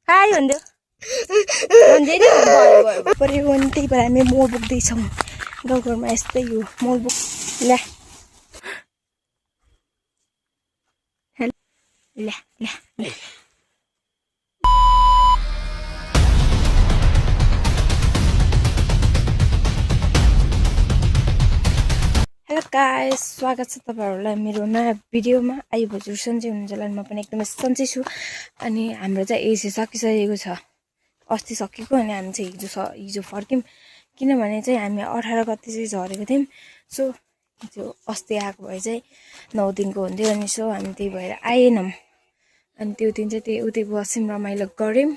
high भन्दियो परिवहन त्यही भएर हामी मोल बोक्दैछौँ गाउँघरमा यस्तै हो मोल बोक ल्या ल्या ल्या हेलो गाइस स्वागत छ तपाईहरुलाई मेरो नयाँ भिडियोमा आइ हजुर सन्चै हुनुहुन्छ होला म पनि एकदमै सन्चै छु अनि हाम्रो चाहिँ एसी सकिसकेको छ अस्ति सकेको अनि हामी चाहिँ हिजो फर्क्यौं किनभने चाहिँ हामी 18 गते चाहिँ झरेको थियौं सो त्यो अस्ति आएको भए चाहिँ 9 दिनको हुन्थ्यो अनि सो हामी त्यही भएर आएनौं अनि त्यो दिन चाहिँ त्यही उतै बस्यौं रमाइलो गर्यौं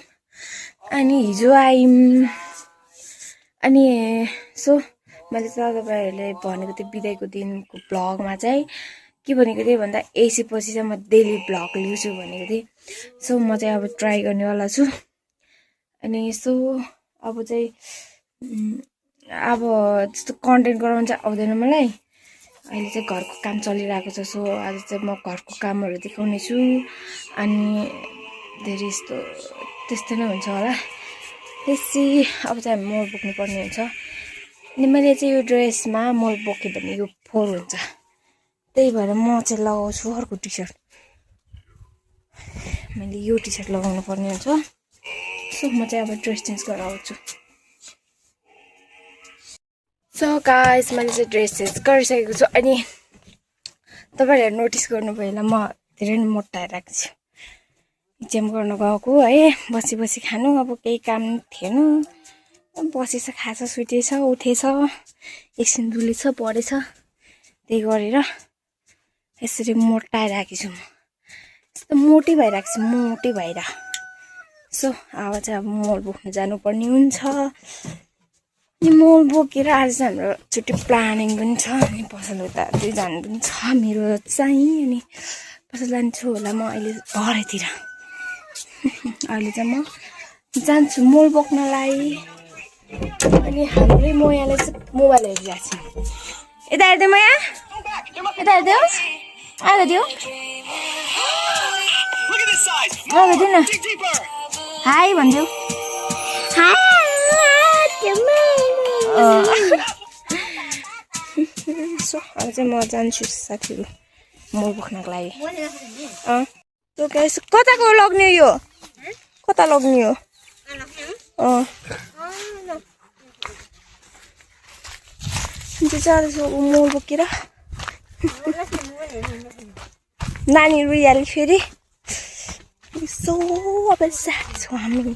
अनि हिजो आइम अनि सो मैले तपाईहरुले भनेको थियो बिदाईको दिनको ब्लगमा चाहिँ के भनेको थिएँ भन्दा एसी पछि चाहिँ म डेली ब्लग ल्याउँछु भनेको थिएँ सो म चाहिँ अब ट्राई गर्नेवाला छु अनि सो अब चाहिँ अब त्यस्तो कन्टेन्ट गराउन चाहिँ आउँदैन मलाई अहिले चाहिँ घरको काम चलिरहेको छ सो आज चाहिँ म घरको कामहरु देखाउने छु अनि धेरै त्यस्तो नै हुन्छ होला त्यसै अब चाहिँ हामी मोल बोक्नु पर्ने हुन्छ अनि मैले चाहिँ यो ड्रेसमा मोल बोके भने यो 4 हुन्छ त्यही भएर म चाहिँ लगाउँछु अर्को टी-शर्ट मैले यो टी-शर्ट लगाउनु पर्ने हुन्छ सो म चाहिँ अब ड्रेस चेन्ज गरेर आउँछु सो गाइस मैले चाहिँ ड्रेस चेन्ज गरिसकेको छु अनि तपाईहरुले नोटिस गर्नुभयो होला म धेरै मोटाइरहेको छु जिम गर्न गएको है बसी बसी खानु अब केही काम थिएन बसेछ खाछ सुतेछ उठेछ एकछिन दुलेछ पढेछ त्यही गरेर यसरी मोटाइरहेको छु म यस्तो मोटी भइरहेको छु मोटी भएर सो अब चाहिँ अब मोल बोक्न जानुपर्ने हुन्छ अनि मोल बोकेर आज चाहिँ हाम्रो छुट्टी प्लानिङ पनि छ अनि पसल उता जानु पनि छ मेरो चाहिँ अनि पसल जान्छु होला म अहिले भरेतिर अहिले चाहिँ म जान्छु मोल बोक्नलाई अनि हाम्रै मोयाले चाहिँ मोबाइल हेरिरहेको छ यता हेर्दै मोया यता हेर्दै आएको दियो आएको दियो न हाई भन्दियो सो अब चाहिँ म जान्छु साथीहरू मोल बोक्नको लागि तो गाइस कताको लग्ने यो कता लग्ने हो जाँदैछु मोल बोकेर नानी रुइहाल्यो फेरि सो अब जान्छौँ हामी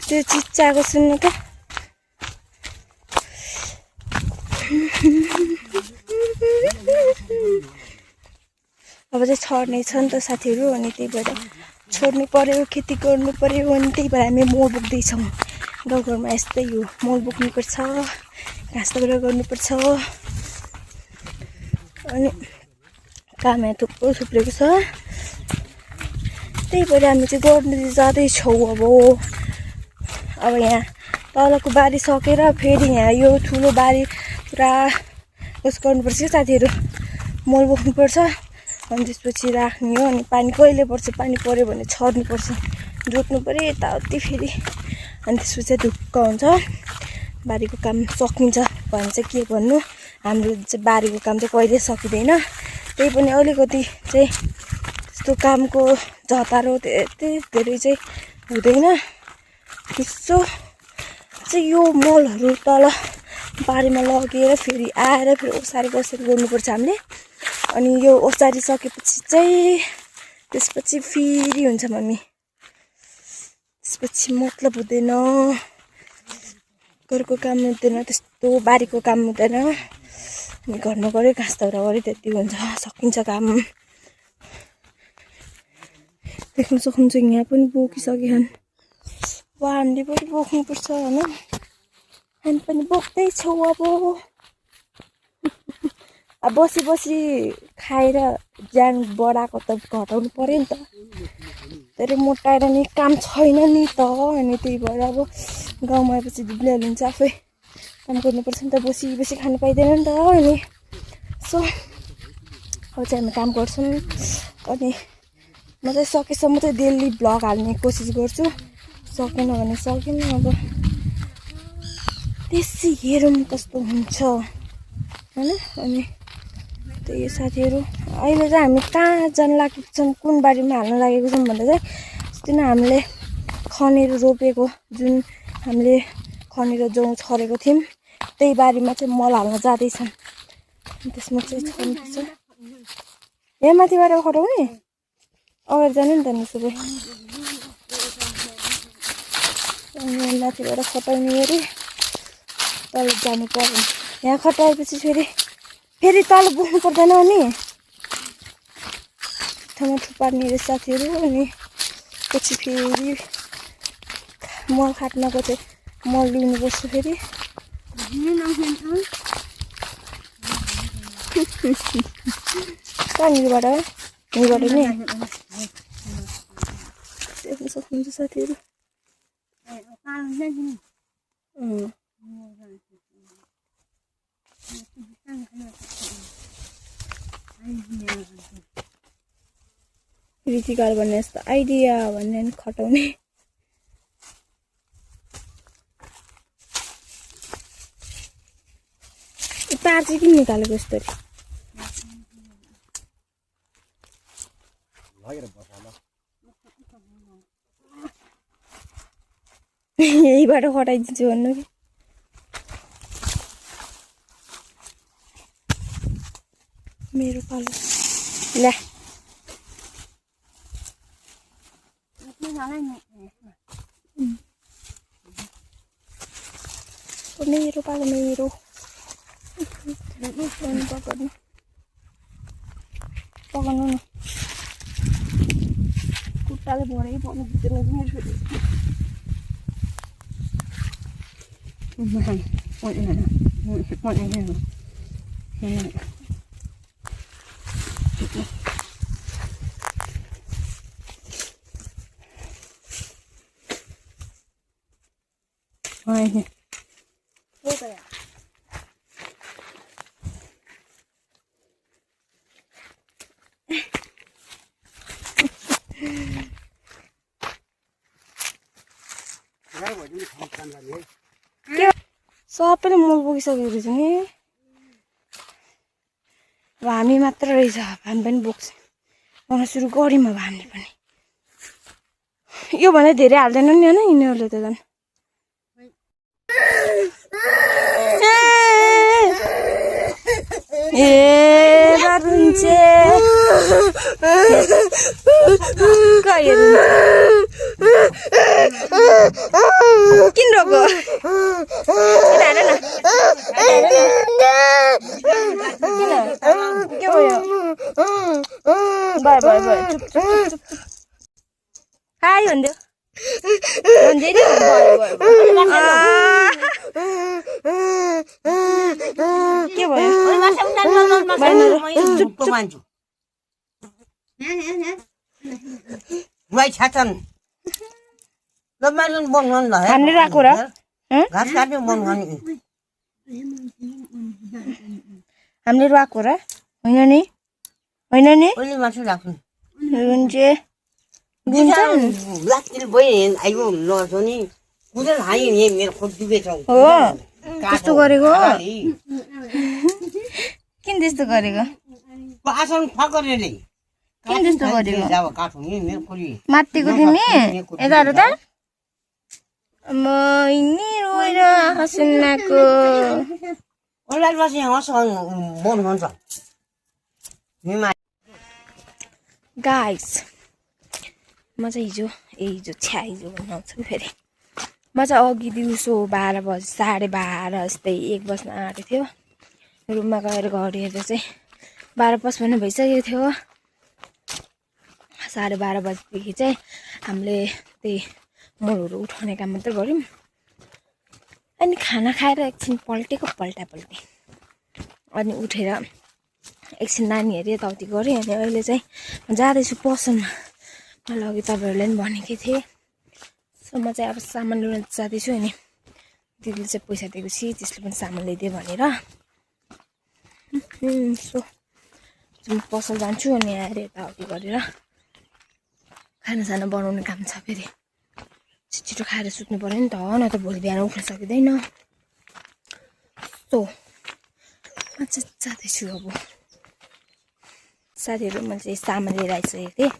त्यो चिच्चाको सुन्नु त अब चाहिँ छर्ने छ नि त साथीहरू अनि त्यही भएर छोड्नु पर्यो खेती गर्नु पर्यो अनि त्यही भएर हामी मोल बोक्दैछौँ गाउँघरमा यस्तै हो मोल बोक्नुपर्छ घाँस तगेर गर्नुपर्छ अनि काम यहाँ थुप्रो थुप्रेको छ त्यही भएर हामी चाहिँ गर्नु जाँदैछौँ अब यहाँ तलको बारी सकेर फेरि यहाँ यो ठुलो बारी पुरा उस गर्नुपर्छ साथीहरू मोल बोक्नुपर्छ अनि त्यसपछि राख्ने हो अनि पानी कहिले पर्छ पानी पर्यो भने छर्नुपर्छ जोत्नु पर्यो यताउति फेरि अनि त्यसपछि ढुक्क हुन्छ बारीको काम सकिन्छ भने चाहिँ के भन्नु हाम्रो चाहिँ बारीको काम चाहिँ कहिले सकिँदैन त्यही पनि अलिकति चाहिँ त्यस्तो कामको झतारो त्यति धेरै चाहिँ हुँदैन त्यसो चाहिँ यो मलहरू तल बारीमा लगेर फेरि आएर फेरि ओसारी बसेर गर्नुपर्छ हामीले अनि यो ओसारी सकेपछि चाहिँ त्यसपछि फेरि हुन्छ मम्मी त्यसपछि मतलब हुँदैन घरको काम हुँदैन त्यस्तो बारीको काम हुँदैन अनि घरमा गऱ्यो घाँस दाउरा गऱ्यो त्यति हुन्छ सकिन्छ काम देख्न सक्नुहुन्छ यहाँ पनि बोकिसक्यो अब हामीले पनि बोक्नुपर्छ होइन हामी पनि बोक्दैछौँ अब बसी बसी खाएर ज्यान बढाएको त घटाउनु पर्यो नि त धेरै मोटाएर नि काम छैन नि त अनि त्यही भएर अब गाउँमा आएपछि दुब्लिहाल्नु हुन्छ आफै काम गर्नुपर्छ नि त बसी बसी खानु पाइँदैन नि त अनि सो अब चाहिँ हामी काम गर्छौँ अनि म चाहिँ सकेसम्म चाहिँ डेली भ्लग हाल्ने कोसिस गर्छु सकेन भने सकेन अब त्यसै हेरौँ कस्तो हुन्छ हैन अनि त्यही साथीहरू अहिले चाहिँ हामी कहाँ जान लागेको छौँ कुन बारीमा हाल्न लागेको छौँ भन्दा चाहिँ अस्ति नै हामीले खनेर रोपेको जुन हामीले खनेर जौँ छरेको थियौँ त्यही बारीमा चाहिँ मल हाल्न जाँदैछौँ त्यसमा चाहिँ छर्नुपर्छ यहाँ माथिबाट खटाउने अगाडि जानु नि त नि सबै अनि माथिबाट खटाउने अरे तल जानु पर्यो यहाँ खटाएपछि फेरि तल पुग्नु पर्दैन अनि ठाउँमा थुपार्ने अरे साथीहरू अनि पछि फेरि मल खाट्नको चाहिँ मल लिनुपर्छ फेरि कहाँनिरबाट यहीँबाट नि देख्न सक्नुहुन्छ साथीहरू रीतिकार भन्ने जस्तो आइडिया भन्ने नि खटाउने तार चाहिँ किन निकालेको यस्तो यहीबाट खटाइदिन्छु भन्नु कि मेरो पालो ल्या मेरो पालो मेरो पकाउनु पकाउनु न खुट्टाले भरै पर्नु दिँदैन मेरो सबैले मल बोकिसकेको रहेछ नि अब हामी मात्र रहेछ हामी पनि बोक्छ गर्न सुरु गऱ्यौँ अब हामीले पनि यो भन्दा धेरै हाल्दैन नि होइन यिनीहरूले त झन् किन रोको के भयो भयो भयो चुप हाई भन्दियो के भयो हामीले राखेको र हामीले राखेको र होइन नि होइन नि त्यस्तो गरेको किन त्यस्तो गरेको किन त्यस्तो गरेको माथिको तिमी यताबाट त मैनी रोएर हाँसुनाको गाइस म चाहिँ हिजो हिजो भन्नु आउँछ कि फेरि म चाहिँ अघि दिउँसो 12 बजी 12:30 जस्तै 1 बज्न आँटेको थियो रुममा गएर घडी हेर्दा चाहिँ 12:55 भइसकेको थियो 12:30 बजेदेखि चाहिँ हामीले त्यही मलहरू उठाउने काम मात्रै गऱ्यौँ अनि खाना खाएर एकछिन पल्टेको पल्टापल्टी अनि उठेर एकछिन नानी हेरेँ यताउति गरेँ अनि अहिले चाहिँ जाँदैछु पसलमा मैले अघि तपाईँहरूलाई पनि भनेकै थिएँ सो म चाहिँ अब सामान ल्याउन जाँदैछु अनि दिदीले चाहिँ पैसा दिएको छि त्यसले पनि सामान ल्याइदियो भनेर सो म पसल जान्छु अनि आएर यताउति गरेर खानासाना बनाउने काम छ फेरि छिटो खाएर सुत्नु पर्यो नि त न त भोलि बिहान उठ्न सकिँदैन सो म चाहिँ जाँदैछु अब साथीहरू मैले चाहिँ सामान लिएर आइसकेको थिएँ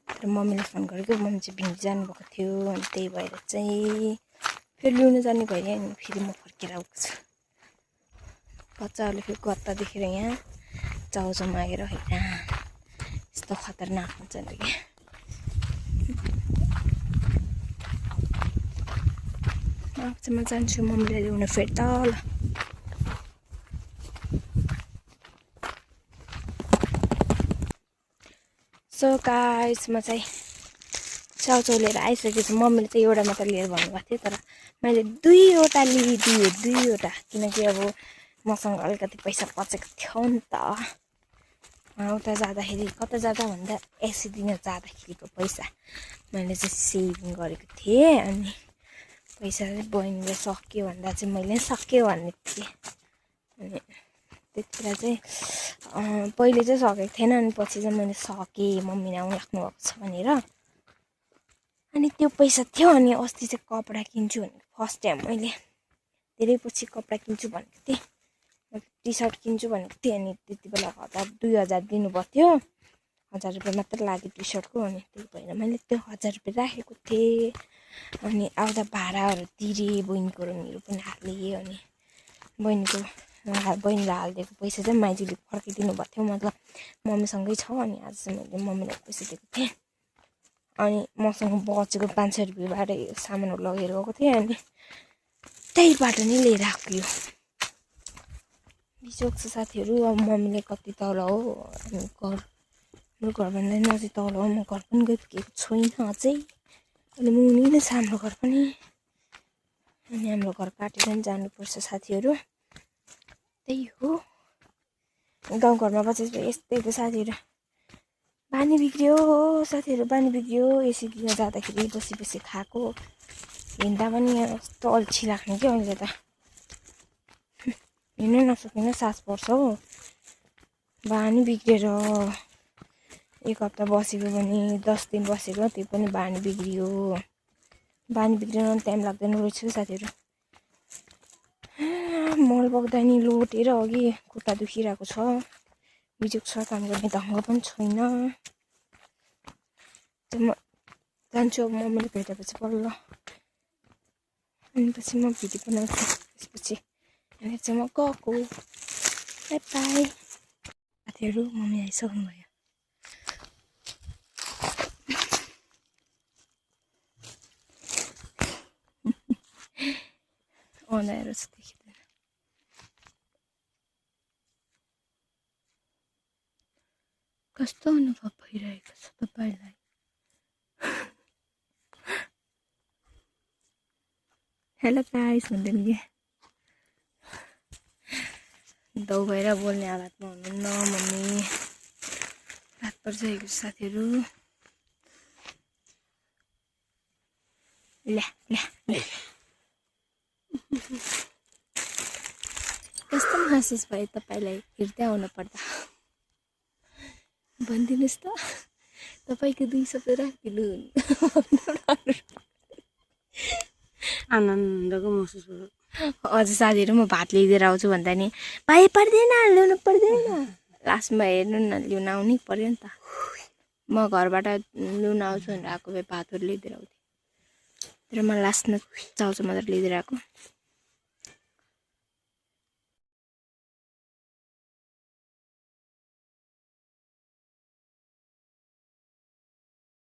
तर मम्मीले फोन गरेको मम्मी चाहिँ भिन्डी जानुभएको थियो अनि त्यही भएर चाहिँ फेरि लिनु जाने भइहाल्यो अनि फेरि म फर्केर आएको छु बच्चाहरूले फेरि गत्ता देखेर यहाँ चाउचाउ मागेर होइन यस्तो खतरनाक हुन्छ नि कि अब चाहिँ म जान्छु मम्मीले ल्याउन फेरि तल सो गाइस म चाहिँ चाउचाउ लिएर आइसकेको छु मम्मीले चाहिँ एउटा मात्र लिएर भन्नुभएको थियो तर मैले दुईवटा लिइदिएँ दुईवटा किनकि अब मसँग अलिकति पैसा बचेको थियो नि त उता जाँदाखेरि कता जाँदा भन्दा एसी दिन जाँदाखेरिको पैसा मैले चाहिँ सेभिङ गरेको थिएँ अनि पैसा चाहिँ बहिनीले सक्यो भन्दा चाहिँ मैले सक्यो भन्ने थिएँ अनि त्यतिखेर चाहिँ पहिले चाहिँ सकेको थिएन अनि पछि चाहिँ मैले सकेँ मम्मीले आउनु लाग्नु भएको छ भनेर अनि त्यो पैसा थियो अनि अस्ति चाहिँ कपडा किन्छु भनेको फर्स्ट टाइम मैले धेरै पछि कपडा किन्छु भनेको थिएँ टी सर्ट किन्छु भनेको थिएँ अनि त्यति बेला 2000 दिनुभएको थियो 1000 रुपियाँ मात्र लाग्यो टी सर्टको अनि त्यही भएर मैले त्यो 1000 रुपियाँ राखेको थिएँ अनि आउँदा भाडाहरू तिरेँ बहिनीको र मेरो पनि हालेँ अनि बहिनीलाई हालिदिएको पैसा चाहिँ माइजूले फर्काइदिनु भएको थियो मतलब मम्मीसँगै छ अनि आज चाहिँ मैले मम्मीलाई पैसा दिएको थिएँ अनि मसँग बचेको 500 रुपियाँबाट सामानहरू लगेर गएको थिएँ अनि त्यहीबाट नै लिएर आएको यो बिचोक छ साथीहरू अब मम्मीले कति तल हो अनि मेरो घरभन्दा नजिक तल हो म घर पनि गइपुगेको छुइनँ अझै अनि मुनि नै छ हाम्रो घर पनि अनि हाम्रो घर काटेर पनि जानुपर्छ साथीहरू त्यही हो गाउँघरमा बसेपछि यस्तै हो साथीहरू बानी बिग्रियो साथीहरू बानी बिग्रियो एसी दिन जाँदाखेरि बसी बसी खाएको हिँड्दा पनि यस्तो अल्छी लाग्ने क्या अहिले त हिँड्नै नसकिने सास पर्छ हो बानी बिग्रेर एक हप्ता बसेको पनि 10 दिन बसेको त्यो पनि बानी बिग्रियो बानी बिग्रिन टाइम लाग्दैन रहेछ साथीहरू मल बग्दा नि लोटेर अघि खुट्टा दुखिरहेको छ बिजोक छ काम गर्ने ढङ्ग पनि छैन म जान्छु अब मम्मीले भेटेपछि बल्ल अनि पछि म भिडियो बनाउँछु त्यसपछि अनि चाहिँ म गएको बाई बाई साथीहरू मम्मी आइसक्नु भयो अँध्यारो छ देखिँदैन कस्तो अनुभव भइरहेको छ तपाईँलाई हेलो गाइस भन्दैन कि दौ भएर बोल्ने हालतमा हुनुहुन्न मम्मी रात परिसकेको छ साथीहरू ल्या कस्तो महसुस भयो तपाईँलाई फिर्ता आउनु पर्दा भनिदिनुहोस् त तपाईँको 2 शब्द राखिदिनु आनन्दको महसुस भयो अझ साथीहरू म भात लिएर आउँछु भन्दा नि भाइ पर्दैन ल्याउनु पर्दैन लास्टमा हेर्नु न लिन आउनै पर्यो नि त म घरबाट लिन आउँछु भनेर आएको भए भातहरू लिएर आउँथेँ तर म लास्टमा चाउचाउ मात्र लिएर आएको